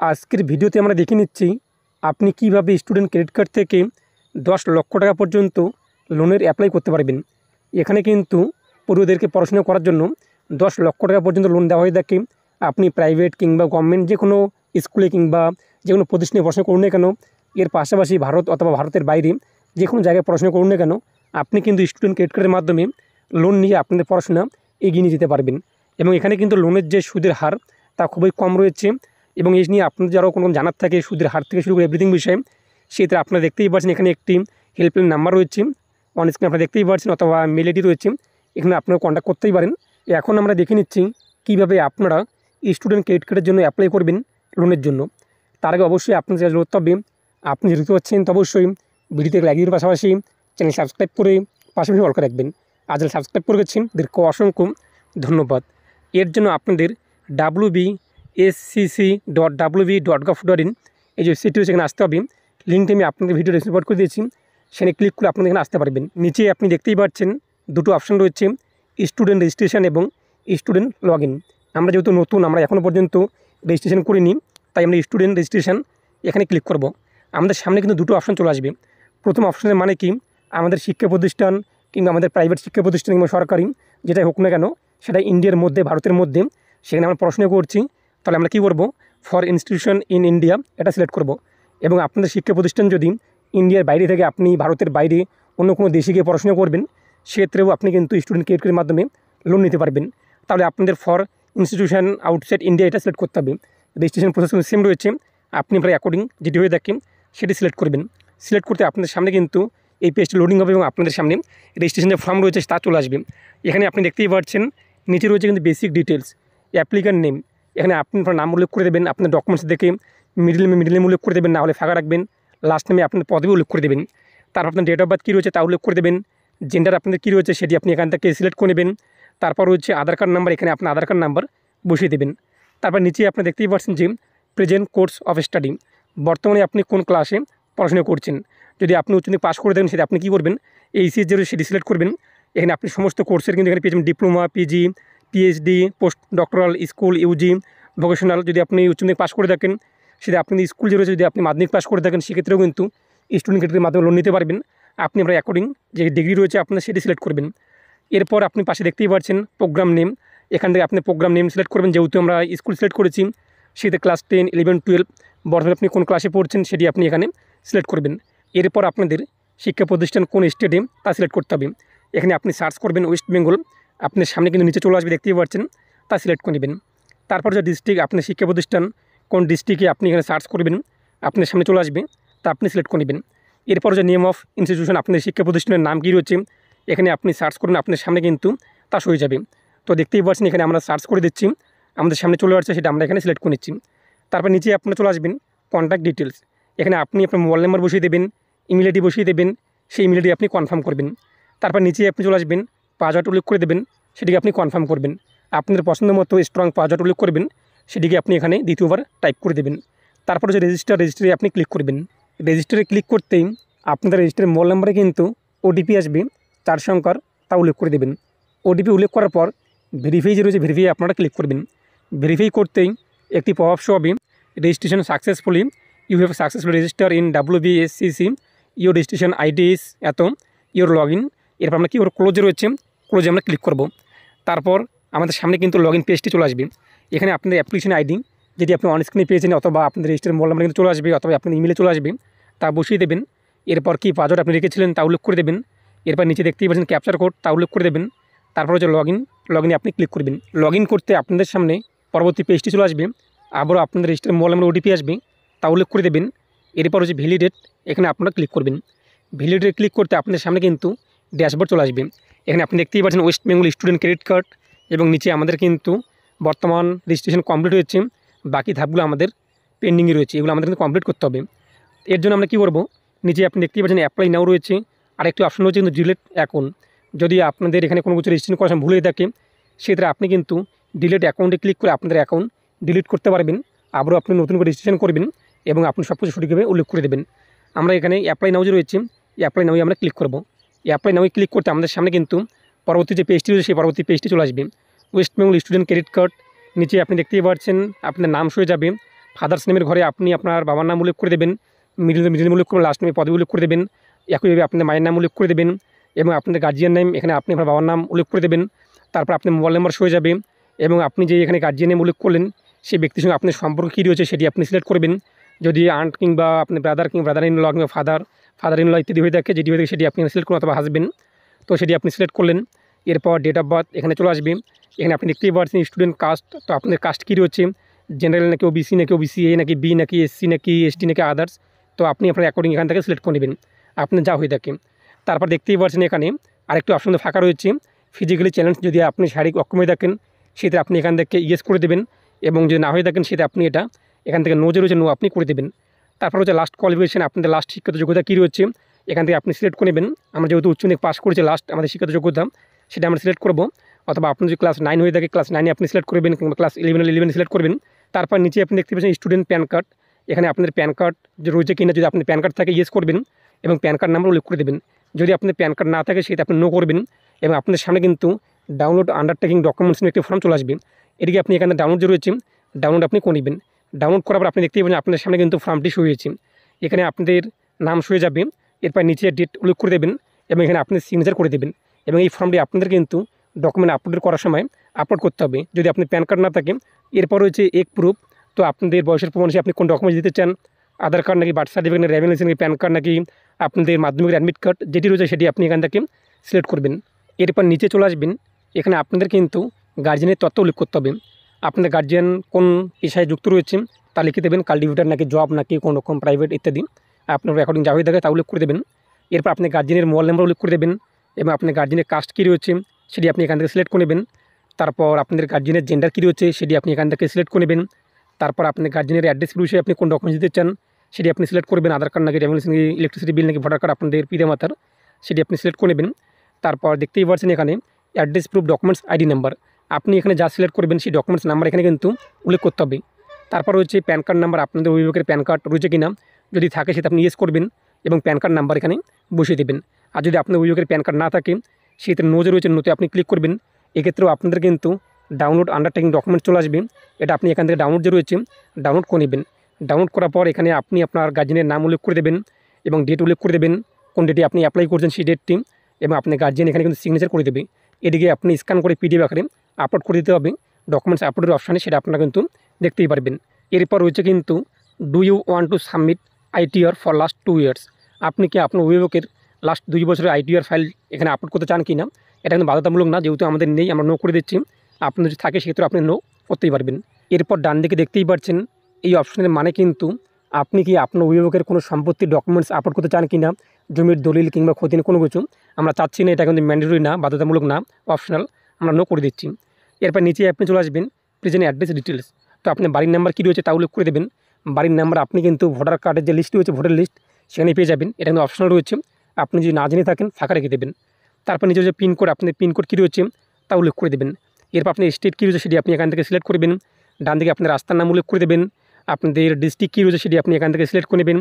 আজকের ভিডিওতে আমরা দেখে নিচ্ছি আপনি কিভাবে স্টুডেন্ট ক্রেডিট কার্ড থেকে 10 লক্ষ টাকা পর্যন্ত লোনের অ্যাপ্লাই করতে পারবেন। এখানে কিন্তু পড়ুয়াদেরকে পড়াশোনা করার জন্য 10 লক্ষ টাকা পর্যন্ত লোন দেওয়া হয়ে থাকে। আপনি প্রাইভেট কিংবা গভর্নমেন্ট যে কোনো স্কুলে কিংবা যে কোনো প্রতিষ্ঠানে পড়াশোনা করুন না কেন, এর পাশাপাশি ভারত অথবা ভারতের বাইরে যে কোনো জায়গায় পড়াশোনা করুন না কেন, আপনি কিন্তু স্টুডেন্ট ক্রেডিট কার্ডের মাধ্যমে লোন নিয়ে আপনাদের পড়াশোনা এগিয়ে নিয়ে যেতে পারবেন। এবং এখানে কিন্তু লোনের যে সুদের হার তা খুবই কম রয়েছে। এবং এই নিয়ে আপনাদের যারা কোনো জানার থাকে সুদের হার থেকে শুরু করে এভরিথিং বিষয়ে, সেক্ষেত্রে আপনারা দেখতেই পাচ্ছেন এখানে একটি হেল্পলাইন নাম্বার রয়েছে, অন স্ক্রিনে আপনারা দেখতেই পাচ্ছেন, অথবা মেল আইডি রয়েছে, এখানে আপনারা কন্ট্যাক্ট করতেই পারেন। এখন আমরা দেখে নিচ্ছি কীভাবে আপনারা স্টুডেন্ট ক্রেডিট কার্ডের জন্য অ্যাপ্লাই করবেন লোনের জন্য। তার আগে অবশ্যই আপনাদের যেটা করতে হবে, আপনি যদি হচ্ছেন তো অবশ্যই ভিডিওতে লাইক দেওয়ার পাশাপাশি চ্যানেল সাবস্ক্রাইব করে পাশাপাশি অল করে রাখবেন। আর যারা সাবস্ক্রাইব করে গেছেন তাদেরকে অসংখ্য ধন্যবাদ। এর জন্য আপনাদের wbscc.wb.gov.in এই যে ওয়েবসাইটটি রয়েছে, এখানে আসতে হবে। লিঙ্কটি আমি আপনাদের ভিডিও ডেসক্রিপশনে করে দিয়েছি, সেখানে ক্লিক করে আপনাদের এখানে আসতে পারবেন। নিচে আপনি দেখতেই পাচ্ছেন দুটো অপশন রয়েছে, স্টুডেন্ট রেজিস্ট্রেশন এবং স্টুডেন্ট লগ ইন। আমরা যেহেতু নতুন, আমরা এখনও পর্যন্ত রেজিস্ট্রেশন করিনি, তাই আমরা স্টুডেন্ট রেজিস্ট্রেশন এখানে ক্লিক করব। আমাদের সামনে কিন্তু দুটো অপশন চলে আসবে। প্রথম অপশনের মানে কি, আমাদের শিক্ষা প্রতিষ্ঠান কিংবা আমাদের প্রাইভেট শিক্ষা প্রতিষ্ঠান কিংবা সরকারি যেটাই হোক না কেন, সেটা ইন্ডিয়ার মধ্যে ভারতের মধ্যে সেখানে আমরা পড়াশোনা করছি, তাহলে আমরা কী করব, ফর ইনস্টিটিউশন ইন ইন্ডিয়া এটা সিলেক্ট করব। এবং আপনাদের শিক্ষা প্রতিষ্ঠান যদি ইন্ডিয়ার বাইরে থেকে আপনি ভারতের বাইরে অন্য কোনো দেশে গিয়ে পড়াশোনা করবেন, সেক্ষেত্রেও আপনি কিন্তু স্টুডেন্ট ক্রেডিট কার্ডের মাধ্যমে লোন নিতে পারবেন। তাহলে আপনাদের ফর ইনস্টিটিউশন আউটসাইড ইন্ডিয়া এটা সিলেক্ট করতে হবে। রেজিস্ট্রেশন প্রসেস সেম রয়েছে, আপনি আপনার অ্যাকর্ডিং যেটি হয়ে থাকে সেটি সিলেক্ট করবেন। সিলেক্ট করতে আপনাদের সামনে কিন্তু এই পেজটি লোডিং হবে এবং আপনাদের সামনে রেজিস্ট্রেশন যে ফর্ম রয়েছে তা চলে আসবে। এখানে আপনি দেখতেই পাচ্ছেন নিচে রয়েছে কিন্তু বেসিক ডিটেলস, অ্যাপ্লিক্যান্ট নেম। এখানে আপনি আপনার নাম উল্লেখ করে দেবেন, আপনার ডকুমেন্টস দেখে মিডিল নেম উল্লেখ করে দেবেন, না হলে ফাঁকা রাখবেন। লাস্ট নেমে আপনার পদবি উল্লেখ করে দেবেন। তারপর আপনার ডেট অফ বার্থ কী রয়েছে তা উল্লেখ করে দেবেন। জেন্ডার আপনাদের কী রয়েছে সেটি আপনি এখান থেকে সিলেক্ট করে নেবেন। তারপর রয়েছে আধার কার্ড নাম্বার, এখানে আপনার আধার কার্ড নাম্বার বসিয়ে দেবেন। তারপর নিচে আপনি দেখতেই পাচ্ছেন যে প্রেজেন্ট কোর্স অফ স্টাডি, বর্তমানে আপনি কোন ক্লাসে পড়াশোনা করছেন। যদি আপনি উচ্চ মাধ্যমিক পাস করে দেবেন, সেটা আপনি কী করবেন, এইচএস যে সেটি সিলেক্ট করবেন। এখানে আপনি সমস্ত কোর্সের কিন্তু এখানে পেয়েছেন, diploma, PG, PhD, post doctoral, school, UG, vocational. যদি আপনি উচ্চ মাধ্যমিক পাস করে থাকেন, সেটা আপনি স্কুল যে রয়েছে, যদি আপনি মাধ্যমিক পাস করে থাকেন, সেক্ষেত্রেও কিন্তু স্টুডেন্ট ক্রেডিটের মাধ্যমে লোন নিতে পারবেন। আপনি আপনার অ্যাকর্ডিং যে ডিগ্রি রয়েছে আপনার সেটি সিলেক্ট করবেন। এরপর আপনি পাশে দেখতেই পাচ্ছেন প্রোগ্রাম নেম, এখান থেকে আপনি প্রোগ্রাম নেম সিলেক্ট করবেন। যেহেতু আমরা স্কুল সিলেক্ট করেছি, সেটা ক্লাস 10, 11, 12, বর্তমানে আপনি কোন ক্লাসে পড়ছেন সেটি আপনি এখানে সিলেক্ট করবেন। এরপর আপনাদের শিক্ষা প্রতিষ্ঠান কোন স্টেটে তা সিলেক্ট করতে হবে। এখানে আপনি সার্চ করবেন ওয়েস্ট বেঙ্গল, আপনার সামনে কিন্তু নিচে চলে আসবে, দেখতেই পাচ্ছেন, তা সিলেক্ট করে নেবেন। তারপর যে ডিস্ট্রিক্ট, আপনার শিক্ষা প্রতিষ্ঠান কোন ডিস্ট্রিক্টে আপনি এখানে সার্চ করবেন, আপনার সামনে চলে আসবে, তা আপনি সিলেক্ট করে নেবেন। এরপর যে নেম অফ ইনস্টিটিউশন, আপনাদের শিক্ষা প্রতিষ্ঠানের নাম কী রয়েছে, এখানে আপনি সার্চ করবেন, আপনার সামনে কিন্তু তা হয়ে যাবে। তো দেখতেই পাচ্ছেন এখানে আমরা সার্চ করে দিচ্ছি, আমাদের সামনে চলে আসছে, সেটা আমরা এখানে সিলেক্ট করে নিচ্ছি। তারপর নিচে আপনারা চলে আসবেন কন্ট্যাক্ট ডিটেলস, এখানে আপনি আপনার মোবাইল নাম্বার বসিয়ে দেবেন, ইমেল আইডি বসিয়ে দেবেন, সেই ইমেল আইডি আপনি কনফার্ম করবেন। তারপর নিচে আপনি চলে আসবেন, পাসওয়ার্ড উল্লেখ করে দেবেন, সেটিকে আপনি কনফার্ম করবেন। আপনাদের পছন্দ মতো স্ট্রং পাসওয়ার্ড উল্লেখ করবেন, সেটিকে আপনি এখানে দ্বিতীয়বার টাইপ করে দেবেন। তারপরে যে রেজিস্টারে আপনি ক্লিক করবেন। রেজিস্টারে ক্লিক করতেই আপনাদের রেজিস্টারের মোবাইল নাম্বারে কিন্তু ওটিপি আসবে 4 সংখ্যার, তা উল্লেখ করে দেবেন। ওটিপি উল্লেখ করার পর ভেরিফাই যে রয়েছে, ভেরিফাই আপনারা ক্লিক করবেন। ভেরিফাই করতেই একটি পপআপ শো হবে, registration successfully, you have successfully register in WBSCC, your registration ID is এত, ইউর লগ ইন। এরপর আমরা কি ওর ক্লোজে রয়েছে, ক্লোজে আমরা ক্লিক করব। তারপর আমাদের সামনে কিন্তু লগ ইন পেজটি চলে আসবে। এখানে আপনাদের অ্যাপ্লিকেশন আইডি যেটি আপনি অন স্ক্রিনে পেয়েছেন, অথবা আপনাদের রেজিস্টার মোবাইল নাম্বার কিন্তু চলে আসবে, অথবা আপনার ইমেলে চলে আসবে, তা বসিয়ে দেবেন। এরপর কি পাসওয়ার্ড আপনি রেখেছিলেন তা উল্লেখ করে দেবেন। এরপর নিচে দেখতেই পাচ্ছেন ক্যাপচার কোড, তা উল্লেখ করে দেবেন। তারপর হচ্ছে লগ ইনে আপনি ক্লিক করবেন। লগ ইন করতে আপনাদের সামনে পরবর্তী পেজটি চলে আসবে, আবারও আপনাদের রেজিস্টার মোবাইল নাম্বার ওটিপি আসবে, তা উল্লেখ করে দেবেন। এরপর হচ্ছে ভ্যালিডেট, এখানে আপনারা ক্লিক করবেন। ভ্যালিডেট ক্লিক করতে আপনাদের সামনে কিন্তু ড্যাশবোর্ড চলে আসবে। এখানে আপনি দেখতেই পাচ্ছেন West Bengal student credit card, এবং নিচে আমাদের কিন্তু বর্তমান রেজিস্ট্রেশন কমপ্লিট হয়েছে, বাকি ধাপগুলো আমাদের পেন্ডিংয়ে রয়েছে, এগুলো আমাদের কিন্তু কমপ্লিট করতে হবে। এর জন্য আমরা কী করব, নিচে আপনি দেখতেই পাচ্ছেন অ্যাপ্লাই নাও রয়েছে, আরেকটি অপশন রয়েছে কিন্তু ডিলিট অ্যাকাউন্ট। যদি আপনাদের এখানে কোনো কিছু রেজিস্ট্রেশন করার সময় ভুল হয়ে থাকে, সেক্ষেত্রে আপনি কিন্তু ডিলিট অ্যাকাউন্টে ক্লিক করে আপনাদের অ্যাকাউন্ট ডিলিট করতে পারবেন। আবারও আপনি নতুন করে রেজিস্ট্রেশন করবেন এবং আপনি সব কিছু সঠিকভাবে উল্লেখ করে দেবেন। আমরা এখানে অ্যাপ্লাই নাও যে রয়েছে, অ্যাপ্লাই নাও আমরা ক্লিক করব। অ্যাপ্লাই নাও ক্লিক করতে আমাদের সামনে কিন্তু পরবর্তী যে পেজটি রয়েছে সেই পরবর্তী পেজটি চলে আসবে, West Bengal student credit card. নিচে আপনি দেখতেই পাচ্ছেন আপনার নাম হয়ে যাবে, ফাদার্স নেমের ঘরে আপনি আপনার বাবার নাম উল্লেখ করে দেবেন, মিডিল নেম উল্লেখ করবেন, লাস্ট নেমে পদবি উল্লেখ করে দেবেন। একইভাবে আপনাদের মায়ের নাম উল্লেখ করে দেবেন এবং আপনাদের গার্জিয়ান নেম এখানে আপনি আপনার বাবার নাম উল্লেখ করে দেবেন। তারপর আপনার মোবাইল নাম্বার হয়ে যাবে এবং আপনি যে এখানে গার্জিয়ান নেম উল্লেখ করলেন সেই ব্যক্তির সঙ্গে আপনার সম্পর্ক কী রয়েছে সেটি আপনি সিলেক্ট করবেন। যদি আন্ট কিংবা আপনার ব্রাদার কিংবা ব্রাদার ইন ল কিংবা ফাদার ইন ল ইত্যাদি হয়ে থাকে, যেটি হয়ে থাকে সেটি আপনি সিলেক্ট করুন, অথবা হাসবেন্ড, তো সেটি আপনি সিলেক্ট করলেন। এরপর ডেট অফ বার্থ এখানে চলে আসবে। এখানে আপনি দেখতেই পাচ্ছেন স্টুডেন্ট কাস্ট, তো আপনাদের কাস্ট কী রয়েছে, জেনারেল নাকি ওবিসি নাকি ওবিসি এ নাকি বি নাকি এসসি নাকি এসটি নাকি আদার্স, তো আপনি আপনার অ্যাকর্ডিং এখান থেকে সিলেক্ট করে নেবেন আপনার যা হয়ে থাকে। তারপর দেখতেই পাচ্ছেন এখানে আরেকটি অপশন ফাঁকা রয়েছে, ফিজিক্যালি চ্যালেঞ্জ, যদি আপনি শারীরিক অক্ষম হয়ে থাকেন সেটা আপনি এখান থেকে ইয়েস করে দেবেন, এবং যদি না হয়ে থাকেন সেটা আপনি এটা এখান থেকে নো যে রয়েছে নো আপনি করে দেবেন। তারপর হচ্ছে লাস্ট কোয়ালিফিকেশন, আপনাদের লাস্ট শিক্ষাগত যোগ্যতা কী রয়েছে এখান থেকে আপনি সিলেক্ট করে নেবেন। আমরা যেহেতু উচ্চ মাধ্যমিক পাস করেছি, লাস্ট আমাদের শিক্ষাগত যোগ্যতা সেটা আমরা সিলেক্ট করবো, অথবা আপনি যদি ক্লাস 9 হয়ে থাকে ক্লাস 9 আপনি সিলেক্ট করবেন, কিংবা ক্লাস 11 সিলেক্ট করবেন। তারপর নিচে আপনি দেখতে পাচ্ছেন স্টুডেন্ট প্যান কার্ড, এখানে আপনাদের প্যান কার্ড যে রয়েছে কিনা, যদি আপনার প্যান কার্ড থাকে ইয়েস করবেন এবং প্যান কার্ড নাম্বার উল্লেখ করে দেবেন। যদি আপনার প্যান কার্ড না থাকে সেটা আপনি নো করবেন, এবং আপনাদের সামনে কিন্তু ডাউনলোড আন্ডারটেকিং ডকুমেন্টস নিয়ে একটি ফর্ম চলে আসবে। এটিকে আপনি এখানে ডাউনলোড যে রয়েছে ডাউনলোড আপনি করে নেবেন। ডাউনলোড করার পর আপনি দেখতেই পাবেন আপনাদের সামনে কিন্তু ফর্মটি শো হয়েছে, এখানে আপনাদের নাম শো হয়ে যাবে। এরপর নিচে ডেট উল্লেখ করে দেবেন এবং এখানে আপনি সিগনেচার করে দেবেন, এবং এই ফর্মটি আপনাদের কিন্তু ডকুমেন্ট আপলোড করার সময় আপলোড করতে হবে যদি আপনার প্যান কার্ড না থাকে। এরপর রয়েছে এক প্রুফ, তো আপনাদের বয়সের প্রমাণ হিসেবে আপনি কোন ডকুমেন্ট দিতে চান, আধার কার্ড নাকি বার্থ সার্টিফিকেট নাকি ড্রাইভিং লাইসেন্স নাকি প্যান কার্ড নাকি আপনাদের মাধ্যমিকের অ্যাডমিট কার্ড, যেটি রয়েছে সেটি আপনি এখান থেকে সিলেক্ট করবেন। এরপর নিচে চলে আসবেন, এখানে আপনাদের কিন্তু গার্জিয়ানের তথ্য উল্লেখ করতে হবে। আপনাদের গার্জিয়ান কোন পেশায় যুক্ত রয়েছে তা লিখে দেবেন, কাল্টিভেটার নাকি জব নাকি কোনো রকম প্রাইভেট ইত্যাদি আপনার অ্যাকর্ডিং যা হয়ে থাকে তা উল্লেখ করে দেবেন। এরপর আপনি গার্জিয়ানের মোবাইল নাম্বার উল্লেখ করে দেবেন এবং আপনার গার্জিয়ানের কাস্ট কী রয়েছে সেটি আপনি এখান থেকে সিলেক্ট করে নেবেন। তারপর আপনাদের গার্জিয়ানের জেন্ডার কী রয়েছে সেটি আপনি এখান থেকে সিলেক্ট করে নেবেন। তারপর আপনার গার্জিয়ানের অ্যাড্রেস বিষয়ে আপনি কোন ডকুমেন্টস দিতে চান সেটি আপনি সিলেক্ট করবেন, আধার কার্ড নাকি ড্রাইভিং লাইসেন্স নাকি ইলেকট্রিসিটি বিল নাকি ভোটার কার্ড আপনাদের পিতামাতার, সেটি আপনি সিলেক্ট করে নেবেন। তারপর দেখতেই পাচ্ছেন এখানে address proof documents ID number, আপনি এখানে যা সিলেক্ট করবেন সেই ডকুমেন্টস নাম্বার এখানে কিন্তু উল্লেখ করতে হবে। তারপর রয়েছে প্যান কার্ড নাম্বার, আপনাদের অভিভাবকের প্যান কার্ড রয়েছে কিনা, যদি থাকে সেটা আপনি ইয়েস করবেন এবং প্যান কার্ড নাম্বার এখানে বসিয়ে দেবেন। আর যদি আপনার অভিভাবকের প্যান কার্ড না থাকে সেক্ষেত্রে নো যে রয়েছে নোতে আপনি ক্লিক করবেন। এক্ষেত্রেও আপনাদের কিন্তু ডাউনলোড আন্ডারটেকিং ডকুমেন্ট চলে আসবে, এটা আপনি এখান থেকে ডাউনলোড যে রয়েছে ডাউনলোড করে নেবেন। ডাউনলোড করার পর এখানে আপনি আপনার গার্জিয়ানের নাম উল্লেখ করে দেবেন এবং ডেট উল্লেখ করে দেবেন, কোন ডেটে আপনি অ্যাপ্লাই করছেন সেই ডেটটি, এবং আপনার গার্জিয়ান এখানে কিন্তু সিগনেচার করে দেবে। এদিকে আপনি স্ক্যান করে পিডিএফ আকারে আপলোড করে দিতে হবে ডকুমেন্টস আপলোডের অপশানে, সেটা আপনারা কিন্তু দেখতেই পারবেন। এরপর রয়েছে কিন্তু do you want to submit ITR for last 2 years, আপনি কি আপনার অভিভাবকের লাস্ট 2 বছরের আইটিআর ফাইল এখানে আপলোড করতে চান কি না, এটা কিন্তু বাধ্যতামূলক না, যেহেতু আমাদের নেই আমরা নো করে দিচ্ছি। আপনার যদি থাকে সেক্ষেত্রে আপনি নো করতেই পারবেন। এরপর ডান দিকে দেখতেই পাচ্ছেন এই অপশনের মানে কিন্তু আপনি কি আপনার অভিভাবকের কোনো সম্পত্তির ডকুমেন্টস আপলোড করতে চান কি না, জমির দলিল কিংবা খতিয়ান কোনো কিছু, আমরা চাচ্ছি না, এটা কিন্তু ম্যান্ডেটরি না, বাধ্যতামূলক না, অপশনাল, আমরা নো করে দিচ্ছি। এরপর নিচে আপনি চলে আসবেন প্রেজেন্ট অ্যাড্রেস ডিটেলস, তো আপনি বাড়ির নাম্বার কী রয়েছে তা উল্লেখ করে দেবেন। বাড়ির নাম্বার আপনি কিন্তু ভোটার কার্ডের যে লিস্ট রয়েছে ভোটার লিস্ট সেখানে পেয়ে যাবেন, এটা কিন্তু অপশনাল রয়েছে, আপনি যদি না জেনে থাকেন ফাঁকা রেখে দেবেন। তারপর নিচে যে পিনকোড, আপনার পিনকোড কী রয়েছে তা উল্লেখ করে দেবেন। এরপর আপনি স্টেট কী রয়েছে সেটি আপনি এখান থেকে সিলেক্ট করবেন। ডান দিকে আপনার রাস্তার নাম উল্লেখ করে দেবেন, আপনাদের ডিস্ট্রিক্ট কী রয়েছে সেটি আপনি এখান থেকে সিলেক্ট করে নেবেন।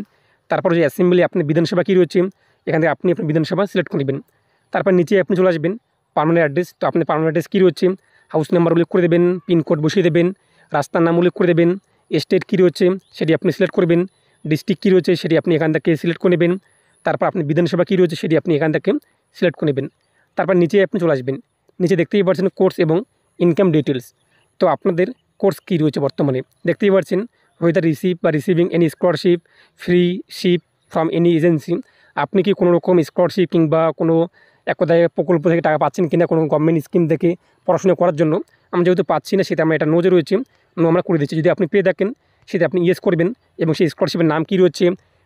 তারপর যে অ্যাসেম্বলি আপনার বিধানসভা কী রয়েছে এখান থেকে আপনি আপনার বিধানসভা সিলেক্ট করে নেবেন। তারপর নিচে আপনি চলে আসবেন পার্মানেন্ট অ্যাড্রেস, তো আপনি পার্মানেন্ট অ্যাড্রেস কী রয়েছে হাউস নাম্বার উল্লেখ করে দেবেন, পিনকোড বসিয়ে দেবেন, রাস্তার নাম উল্লেখ করে দেবেন, স্টেট কী রয়েছে সেটি আপনি সিলেক্ট করবেন, ডিস্ট্রিক্ট কী রয়েছে সেটি আপনি এখান থেকে সিলেক্ট করে নেবেন। তারপর আপনি বিধানসভা কী রয়েছে সেটি আপনি এখান থেকে সিলেক্ট করে নেবেন। তারপর নিচে আপনি চলে আসবেন, নিচে দেখতেই পাচ্ছেন কোর্স এবং ইনকাম ডিটেলস, তো আপনাদের কোর্স কী রয়েছে বর্তমানে দেখতেই পাচ্ছেন, হোয়েদার রিসিভ বা receiving any scholarship, free ship from any agency, আপনি কি কোনো রকম স্কলারশিপ কিংবা কোনো এক কথায় প্রকল্প থেকে টাকা পাচ্ছেন কিনা, কোনো গভর্নমেন্ট স্কিম থেকে পড়াশোনা করার জন্য, আমরা যেহেতু পাচ্ছি না সেটা আমরা এটা নোজে রয়েছে নো আমরা করে দিচ্ছি। যদি আপনি পেয়ে থাকেন সেটা আপনি ইয়েস করবেন, এবং সেই স্কলারশিপের নাম কী রয়েছে,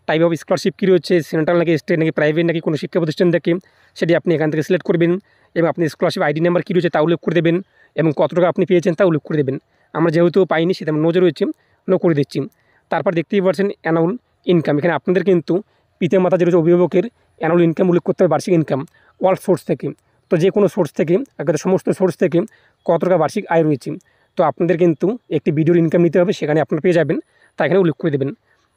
টাইপ অফ স্কলারশিপ কী রয়েছে, সেন্ট্রাল নাকি স্টেট নাকি প্রাইভেট নাকি কোনো শিক্ষা প্রতিষ্ঠান থেকে, সেটি আপনি এখান থেকে সিলেক্ট করবেন, এবং আপনি স্কলারশিপ আইডি নাম্বার কী রয়েছে তা উল্লেখ করে দেবেন, এবং কত টাকা আপনি পেয়েছেন তা উল্লেখ করে দেবেন। আমরা যেহেতু পাইনি সেটা নোজে রয়েছে নো করে দিচ্ছি। তারপর দেখতেই পাচ্ছেন অ্যানুয়াল ইনকাম, এখানে আপনাদের কিন্তু পিতামাতা যে রয়েছে অভিভাবকের অ্যানুয়াল ইনকাম উল্লেখ করতে হবে, বার্ষিক ইনকাম অল সোর্স থেকে, তো যে কোনো সোর্স থেকে একদম সমস্ত সোর্স থেকে কত টাকা বার্ষিক আয় রয়েছে, তো আপনাদের কিন্তু একটি ভিডিওর ইনকাম নিতে হবে, সেখানে আপনারা পেয়ে যাবেন, তা এখানে উল্লেখ করে দেবেন।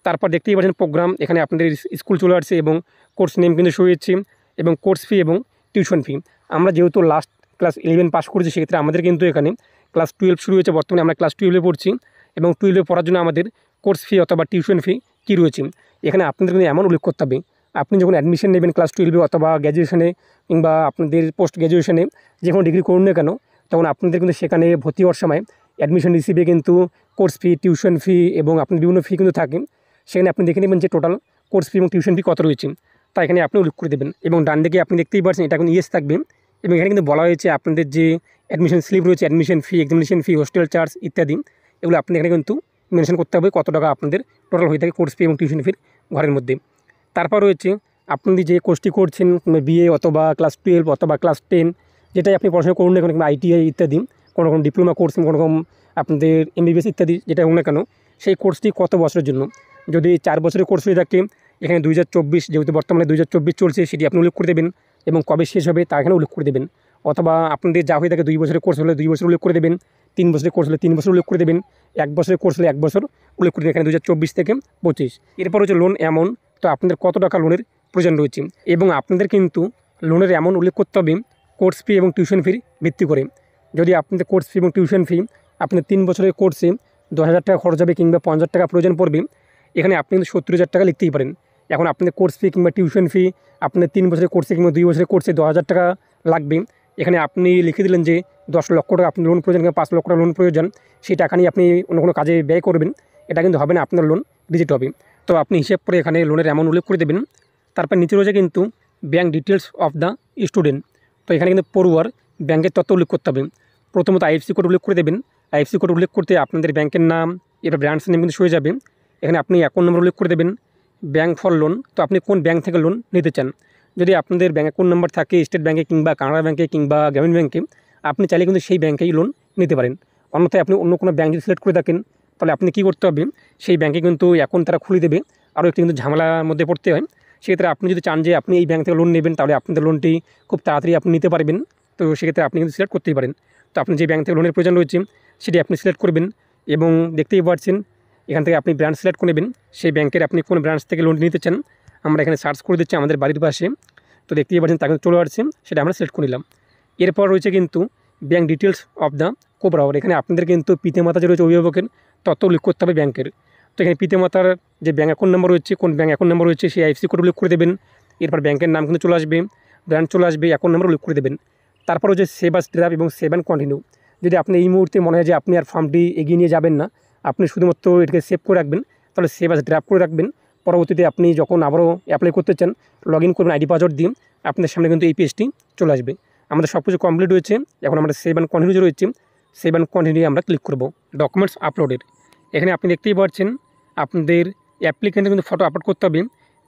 তারপর দেখতেই পাচ্ছেন প্রোগ্রাম, এখানে আপনাদের স্কুল চলে আসছে এবং কোর্স নেম কিন্তু শো হচ্ছে, এবং কোর্স ফি এবং টিউশন ফি। আমরা যেহেতু লাস্ট ক্লাস 11 পাস করেছি সেক্ষেত্রে আমাদের কিন্তু এখানে ক্লাস 12 শুরু হয়েছে, বর্তমানে আমরা ক্লাস 12 পড়ছি, এবং 12 পড়ার জন্য আমাদের কোর্স ফি অথবা টিউশন ফি কী রয়েছে। এখানে আপনাদের কিন্তু এমন উল্লেখ করতে হবে, আপনি যখন অ্যাডমিশন নেবেন ক্লাস 12 অথবা গ্র্যাজুয়েশনে কিংবা আপনাদের পোস্ট গ্র্যাজুয়েশনে যে কোনো ডিগ্রি করুন না কেন, তখন আপনাদের কিন্তু সেখানে ভর্তি হওয়ার সময় অ্যাডমিশন রিসিভে কিন্তু কোর্স ফি, টিউশন ফি এবং আপনার বিভিন্ন ফি কিন্তু থাকে। সেখানে আপনি দেখে নেবেন যে টোটাল কোর্স ফি এবং টিউশন ফি কত রয়েছে, তা এখানে আপনি উল্লেখ করে দেবেন। এবং ডান দিকে আপনি দেখতেই পাচ্ছেন এটা কিন্তু ইয়েস থাকবে। এবং এখানে কিন্তু বলা হয়েছে আপনাদের যে অ্যাডমিশন স্লিপ রয়েছে, অ্যাডমিশন ফি, এক্সামিনেশন ফি, হোস্টেল চার্জ ইত্যাদি, এগুলো আপনি এখানে কিন্তু মেনশন করতে হবে কত টাকা আপনাদের টোটাল হয়ে থাকে কোর্স ফি এবং টিউশন ফির ঘরের মধ্যে। তারপর রয়েছে আপনি যে কোর্সটি করছেন, বিএ অথবা ক্লাস 12 অথবা ক্লাস 10, যেটাই আপনি পড়াশোনা করুন না কেন, কিংবা আইটিআই ইত্যাদি, কোনো রকম ডিপ্লোমা কোর্স, কোনো রকম আপনাদের এমবিবিএস ইত্যাদি যেটা হোক না কেন, সেই কোর্সটি কত বছরের জন্য। যদি 4 বছরের কোর্স হয়ে থাকে, এখানে 2024 যেহেতু বর্তমানে 2024 চলছে, সেটি আপনি উল্লেখ করে দেবেন এবং কবে শেষ হবে তা এখানে উল্লেখ করে দেবেন। অথবা আপনাদের যা হয়ে থাকে 2 বছরের কোর্স হলে 2 বছর উল্লেখ করে দেবেন, 3 বছরের কোর্স হলে 3 বছর উল্লেখ করে দেবেন, 1 বছরের কোর্স হলে 1 বছর উল্লেখ করে দেবেন। এখানে 2024 থেকে 25। এরপর হচ্ছে লোন অ্যামাউন্ট, তো আপনাদের কত টাকা লোনের প্রয়োজন রয়েছে এবং আপনাদের কিন্তু লোনের অ্যামাউন্ট উল্লেখ করতে হবে কোর্স ফি এবং টিউশন ফির ভিত্তি করে। যদি আপনাদের কোর্স ফি এবং টিউশন ফি আপনার 3 বছরের কোর্সে 10,000 টাকা খরচ হবে কিংবা 50,000 টাকা প্রয়োজন পড়বে, এখানে আপনি কিন্তু 70,000 টাকা লিখতেই পারেন। এখন আপনাদের কোর্স ফি কিংবা টিউশন ফি আপনার 3 বছরের কোর্সে কিংবা 2 বছরের কোর্সে 10,000 টাকা লাগবে, এখানে আপনি লিখে দিলেন যে 10 লক্ষ টাকা আপনি লোন প্রয়োজন কিংবা 5 লক্ষ টাকা লোন প্রয়োজন, সেই টাকা নিয়ে আপনি অন্য কোনো কাজে ব্যয় করবেন, এটা কিন্তু হবে না, আপনার লোন রিজেক্ট হবে। তো আপনি হিসেব করে এখানে লোনের অ্যামাউন্ট উল্লেখ করে দেবেন। তারপর নিচে রয়েছে কিন্তু bank details of the student, তো এখানে কিন্তু পড়ুয়ার ব্যাঙ্কের তথ্য উল্লেখ করতে হবে। প্রথমত আইএফসি কোড উল্লেখ করে দেবেন। আইএফসি কোড উল্লেখ করতে আপনাদের ব্যাঙ্কের নাম, এবার ব্রাঞ্চ নেম কিন্তু হয়ে যাবে। এখানে আপনি অ্যাকাউন্ট নম্বর উল্লেখ করে দেবেন। ব্যাঙ্ক ফর লোন, তো আপনি কোন ব্যাঙ্ক থেকে লোন নিতে চান। যদি আপনাদের ব্যাঙ্ক অ্যাকাউন্ট নাম্বার থাকে স্টেট ব্যাঙ্কে কিংবা কানাড়া ব্যাঙ্কে কিংবা গ্রামীণ ব্যাঙ্কে, আপনি চাইলে কিন্তু সেই ব্যাঙ্কেই লোন নিতে পারেন। অন্যথায় আপনি অন্য কোনো ব্যাঙ্ক যদি সিলেক্ট করে থাকেন, তাহলে আপনি কী করতে হবে, সেই ব্যাঙ্কে কিন্তু অ্যাকাউন্ট তারা খুলে দেবে, আরও একটু কিন্তু ঝামেলার মধ্যে পড়তে হয়। সেক্ষেত্রে আপনি যদি চান যে আপনি এই ব্যাঙ্ক থেকে লোন নেবেন, তাহলে আপনাদের লোনটি খুব তাড়াতাড়ি আপনি নিতে পারবেন। তো সেক্ষেত্রে আপনি কিন্তু সিলেক্ট করতেই পারেন। তো আপনি যে ব্যাঙ্ক থেকে লোনের প্রয়োজন রয়েছে সেটি আপনি সিলেক্ট করবেন এবং দেখতেই পাচ্ছেন এখান থেকে আপনি ব্রাঞ্চ সিলেক্ট করে নেবেন, সেই ব্যাঙ্কের আপনি কোন ব্রাঞ্চ থেকে লোন নিতে চান। আমরা এখানে সার্চ করে দিচ্ছি আমাদের বাড়ির পাশে, তো দেখতেই পাচ্ছেন তাকে চলে আসছে, সেটা আমরা সিলেক্ট করে নিলাম। এরপর রয়েছে কিন্তু ব্যাঙ্ক ডিটেলস অফ দ্য কোবরাওয়ার, এখানে আপনাদের কিন্তু পিতামাতা যে রয়েছে অভিভাবকের তথ্য উল্লেখ করতে হবে ব্যাঙ্কের। তো এখানে পিতামাতার যে ব্যাঙ্ক অ্যাকাউন্ট নাম্বার রয়েছে, কোন ব্যাঙ্ক অ্যাকাউন্ট নাম্বার রয়েছে সেই আইএফসি কোড উল্লেখ করে দেবেন। এরপর ব্যাঙ্কের নাম কিন্তু চলে আসবে, ব্রাঞ্চ চলে আসবে, অ্যাকাউন্ট নাম্বার উল্লেখ করে দেবেন। তারপর হচ্ছে সেভ আস ড্রাফট এবং সেভ অ্যান্ড কন্টিনিউ। যদি আপনি এই মুহূর্তে মনে হয় যে আপনি আর ফর্মটি এগিয়ে নিয়ে যাবেন না, আপনি শুধুমাত্র এটাকে সেভ করে রাখবেন, তাহলে সেভ আস ড্রাফট করে রাখবেন। পরবর্তীতে আপনি যখন আবারও অ্যাপ্লাই করতে চান, লগ ইন করবেন আইডি পাসওয়ার্ড দিয়ে, আপনার সামনে কিন্তু এই পেজটি চলে আসবে। আমাদের সব কিছু কমপ্লিট হয়েছে, এখন আমরা সেভ অ্যান্ড কন্টিনিউ রয়েছে, সেভ অ্যান্ড কন্টিনিউ আমরা ক্লিক করব। ডকুমেন্টস আপলোডের, এখানে আপনি দেখতেই পাচ্ছেন আপনাদের অ্যাপ্লিকেন্টের কিন্তু ফটো আপলোড করতে হবে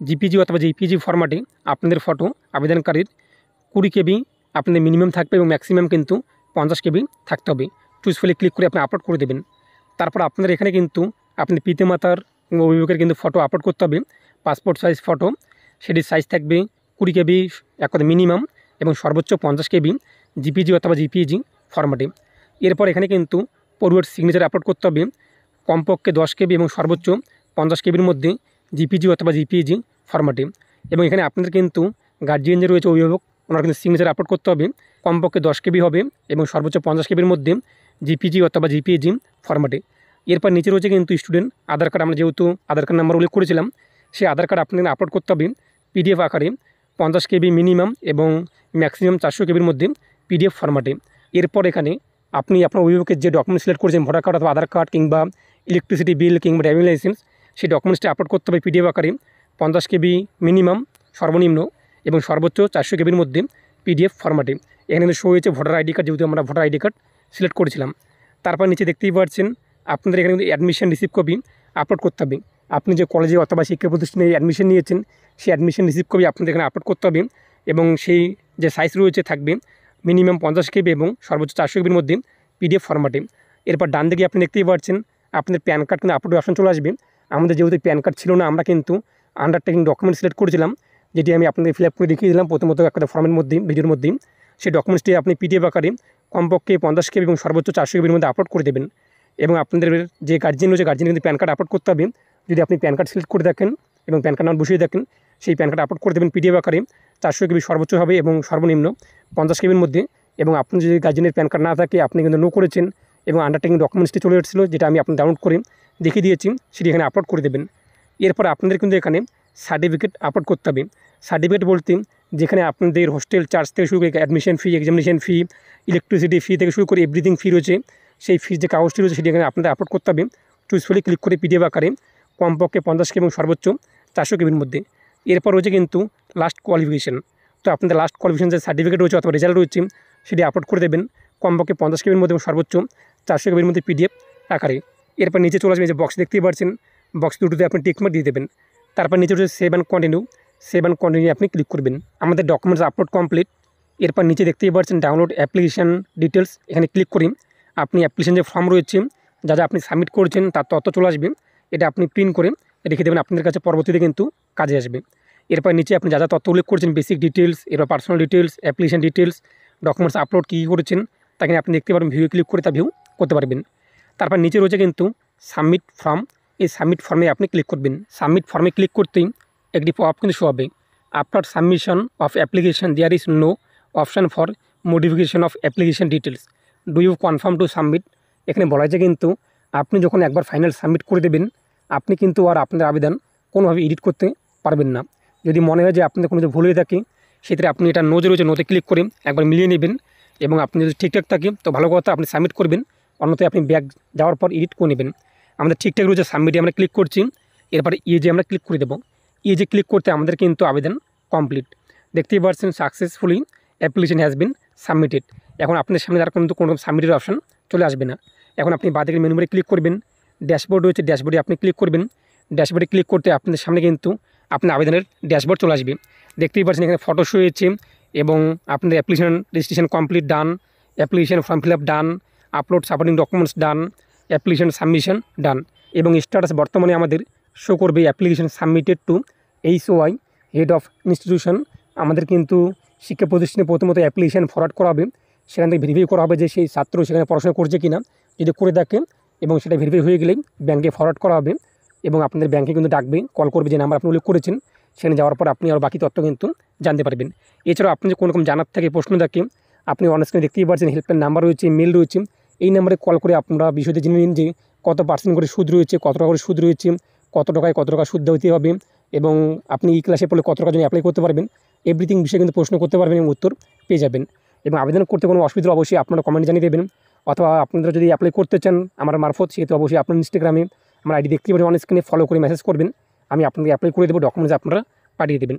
জিপিজি অথবা জেপিজি ফরম্যাটে। আপনাদের ফটো আবেদনকারীর 20 KB আপনাদের মিনিমাম থাকবে এবং ম্যাক্সিমাম কিন্তু 50 KB থাকতে হবে। চুজফুলি ক্লিক করে আপনি আপলোড করে দেবেন। তারপর আপনাদের এখানে কিন্তু আপনি পিতামাতার অভিভাবকের কিন্তু ফটো আপলোড করতে হবে, পাসপোর্ট সাইজ ফটো, সেটির সাইজ থাকবে 20 KB এক কথা মিনিমাম এবং সর্বোচ্চ 50 KB জিপিজি অথবা জিপিজি ফরম্যাটে। এরপর এখানে কিন্তু পড়ুয়ার সিগনেচার আপলোড করতে হবে কমপক্ষে 10 KB এবং সর্বোচ্চ 50 KBর মধ্যে জিপিজি অথবা জিপিজি ফরম্যাটে। এবং এখানে আপনাদের কিন্তু গার্জিয়ান যে রয়েছে অভিভাবক, ওনার কিন্তু সিগনেচার আপলোড করতে হবে কমপক্ষে 10 KB হবে এবং সর্বোচ্চ 50 KBর মধ্যে জিপিজি অথবা জিপিজি ফরম্যাটে। এরপর নিচে রয়েছে কিন্তু স্টুডেন্ট আধার কার্ড, আমরা যেহেতু আধার কার্ড নাম্বার উল্লেখ করেছিলাম, সেই আধার কার্ড আপনাদের আপলোড করতে হবে পিডিএফ আকারে 50 KB মিনিমাম এবং ম্যাক্সিমাম 400 KBর মধ্যে পিডিএফ ফরম্যাটে। এরপর এখানে আপনি আপনার অভিভাবকের যে ডকুমেন্ট সিলেক্ট করেছেন, ভোটার কার্ড অথবা আধার কার্ড কিংবা ইলেকট্রিসিটি বিল কিংবা ড্রাইভিং লাইসেন্স, সেই ডকুমেন্টসটি আপলোড করতে হবে পিডিএফ আকারে 50 KB মিনিমাম সর্বনিম্ন এবং সর্বোচ্চ 400 KBর মধ্যে পিডিএফ ফরম্যাটে। এখানে কিন্তু শো হয়েছে ভোটার আইডি কার্ড, যেহেতু আমরা ভোটার আইডি কার্ড সিলেক্ট করেছিলাম। তারপর নিচে দেখতেই পাচ্ছেন আপনাদের এখানে কিন্তু অ্যাডমিশন রিসিভ কপি আপলোড করতে হবে। আপনি যে কলেজে অথবা শিক্ষা প্রতিষ্ঠানে অ্যাডমিশন নিয়েছেন, সেই অ্যাডমিশন রিসিভ কপি আপনাদের এখানে আপলোড করতে হবে এবং সেই যে সাইজ রয়েছে থাকবে মিনিমাম 50 KB এবং সর্বোচ্চ 400 KBর মধ্যে পিডিএফ ফরম্যাটে। এরপর ডান দিকে আপনি দেখতেই পাচ্ছেন আপনাদের প্যান কার্ড কিন্তু আপলোড অপশন চলে আসবে। আমাদের যেহেতু প্যান কার্ড ছিল না, আমরা কিন্তু আন্ডারটেকিং ডকুমেন্ট সিলেক্ট করেছিলাম, যেটি আমি আপনাদের ফিল আপ করে দেখিয়ে দিলাম প্রথমত একটা ফর্মের মধ্যে, ভিডিওর মধ্যে। সেই ডকুমেন্টসটি আপনি পিডিএফ আকারে কমপক্ষে 50 KB এবং সর্বোচ্চ 400 KBর মধ্যে আপলোড করে দেবেন। এবং আপনাদের যে গার্জিয়ান রয়েছে, গার্জিয়ান কিন্তু প্যান কার্ড আপলোড করতে হবে। যদি আপনি প্যান কার্ড সিলেক্ট করে থাকেন এবং প্যান কার্ড নাম্বার বসিয়ে থাকেন, সেই প্যান কার্ড আপলোড করে দেবেন পিডিএফ আকারে 400 KB সর্বোচ্চ হবে এবং সর্বনিম্ন 50 KBর মধ্যে। এবং আপনি যদি গার্জিয়ানের প্যান কার্ড না থাকে, আপনি কিন্তু নো করেছেন এবং আন্ডারটেকিং ডকুমেন্টসটি চলে এসেছিলো, যেটা আমি আপনি ডাউনলোড করে দেখিয়ে দিয়েছি সেটি এখানে আপলোড করে দেবেন। এরপর আপনাদের কিন্তু এখানে সার্টিফিকেট আপলোড করতে হবে। সার্টিফিকেট বলতে যেখানে আপনাদের হোস্টেল চার্জ থেকে শুরু করে admission fee, examination fee, electricity fee থেকে শুরু করে এভরিথিং ফি রয়েছে, সেই ফির যে কাগজটি রয়েছে সেটি এখানে আপনাদের আপলোড করতে হবে। চুজফুলি ক্লিক করে পিডিএফ আকারে কমপক্ষে 50 KB এবং সর্বোচ্চ 400 KBর মধ্যে। এরপর রয়েছে কিন্তু লাস্ট কোয়ালিফিকেশন। তো আপনাদের লাস্ট কোয়ালিফিকেশন যে সার্টিফিকেট রয়েছে অথবা রেজাল্ট রয়েছে সেটি আপলোড করে দেবেন কমপক্ষে 50 KBর মধ্যে এবং সর্বোচ্চ 400 KBর মধ্যে পিডিএফ আকারে। এরপর নিচে চলে আসবেন, যে বক্স দেখতেই পাচ্ছেন, বক্স দুটোতে আপনি টিকমার্ক দিয়ে দেবেন। তারপর নিচে রয়েছে save and continue, save and continue আপনি ক্লিক করবেন। আমাদের ডকুমেন্টস আপলোড কমপ্লিট। এরপর নিচে দেখতেই পাচ্ছেন ডাউনলোড অ্যাপ্লিকেশান ডিটেলস, এখানে ক্লিক করি আপনি অ্যাপ্লিকেশান যে ফর্ম রয়েছে যা যা আপনি সাবমিট করেছেন তার তথ্য চলে আসবে। এটা আপনি প্রিন্ট করে রেখে দেবেন, আপনাদের কাছে পরবর্তীতে কিন্তু কাজে আসবে। এরপর নিচে আপনি যা যা তথ্য উল্লেখ করেছেন, বেসিক ডিটেলস, এরপর personal details, application details, documents upload কী করেছেন তাকে আপনি দেখতে পারবেন, ভিউ ক্লিক করে তা ভিউ করতে পারবেন। তারপর নিচে রয়েছে কিন্তু সাবমিট ফর্ম, এই সাবমিট ফর্মে আপনি ক্লিক করবেন। সাবমিট ফর্মে ক্লিক করতেই একটি পপ কিন্তু শো হবে, after submission of application there is no option for modification of application details, do you confirm to submit. এখানে বলা যায় কিন্তু আপনি যখন একবার ফাইনাল সাবমিট করে দেবেন আপনি কিন্তু আর আপনার আবেদন কোনোভাবে এডিট করতে পারবেন না। যদি মনে হয় যে আপনাদের কোনো ভুল হয়ে থাকে সেক্ষেত্রে আপনি এটা নো যে রয়েছে নোতে ক্লিক করে একবার মিলিয়ে নেবেন, এবং আপনি যদি ঠিকঠাক থাকে তো ভালো কথা আপনি সাবমিট করবেন, অন্যথায় আপনি ব্যাক যাওয়ার পর এডিট করে নেবেন। আমাদের ঠিকঠাক রয়েছে, সাবমিটে আমরা ক্লিক করছি। এরপরে যে আমরা ক্লিক করে দেবো। যে ক্লিক করতে আমাদের কিন্তু আবেদন কমপ্লিট। দেখতেই পাচ্ছেন successfully application has been submitted. এখন আপনার সামনে আর কিন্তু কোনো সাবমিটের অপশন চলে আসবে না। এখন আপনি বাদিকের মেনু বারে ক্লিক করবেন, ড্যাশবোর্ড রয়েছে, ড্যাশবোর্ডে আপনি ক্লিক করবেন। ড্যাশবোর্ডে ক্লিক করতে আপনাদের সামনে কিন্তু আপনার আবেদনের ড্যাশবোর্ড চলে আসবে। দেখতেই পাচ্ছেন এখানে ফটো শো হয়েছে, এবং আপনাদের অ্যাপ্লিকেশন রেজিস্ট্রেশন কমপ্লিট ডান, অ্যাপ্লিকেশন ফর্ম ফিল আপ ডান, আপলোড সাপোর্টিং ডকুমেন্টস ডান, অ্যাপ্লিকেশন সাবমিশন ডান, এবং স্ট্যাটাস বর্তমানে আমাদের শো করবে application submitted to HOI head of institution. আমাদের কিন্তু শিক্ষা প্রতিষ্ঠানে প্রথমত অ্যাপ্লিকেশন ফরওয়ার্ড করা হবে, সেখান থেকে ভেরিফাই করা হবে যে সেই ছাত্র সেখানে পড়াশোনা করছে কিনা, যদি করে থাকে এবং সেটা ভেরিফাই হয়ে গেলেই ব্যাংকে ফরওয়ার্ড করা হবে, এবং আপনাদের ব্যাংকে কিন্তু ডাকবে, কল করবে, যে নাম্বার আপনি উল্লেখ করেছেন সেখানে যাওয়ার পর আপনি আরও বাকি তথ্য কিন্তু জানতে পারবেন। এছাড়াও আপনি যে কোনো রকম জানার থেকে প্রশ্ন থাকে আপনি অনস্ক্রিনে দেখতেই পাচ্ছেন হেল্পলাইন নাম্বার রয়েছে, মেল রয়েছে, এই নাম্বারে কল করে আপনারা বিষয়টি জেনে নিন যে কত % করে সুদ রয়েছে, কত টাকা করে সুদ রয়েছে, কত টাকা সুদ দিতে হবে, এবং আপনি এই ক্লাসে পড়লে কত টাকার জন্য অ্যাপ্লাই করতে পারবেন, এভরিথিং বিষয়ে কিন্তু প্রশ্ন করতে পারবেন এবং উত্তর পেয়ে যাবেন। এবং আবেদন করতে কোনো অসুবিধা অবশ্যই আপনারা কমেন্ট জানিয়ে দেবেন, অথবা আপনারা যদি অ্যাপ্লাই করতে চান আমার মারফত সেহেতু অবশ্যই আপনার ইনস্টাগ্রামে আমার আইডি দেখতে পাবেন, অন স্ক্রিনে ফলো করে মেসেজ করবেন, আমি আপনাকে অ্যাপ্লাই করে দেবো, ডকুমেন্টস আপনারা পাঠিয়ে দেবেন।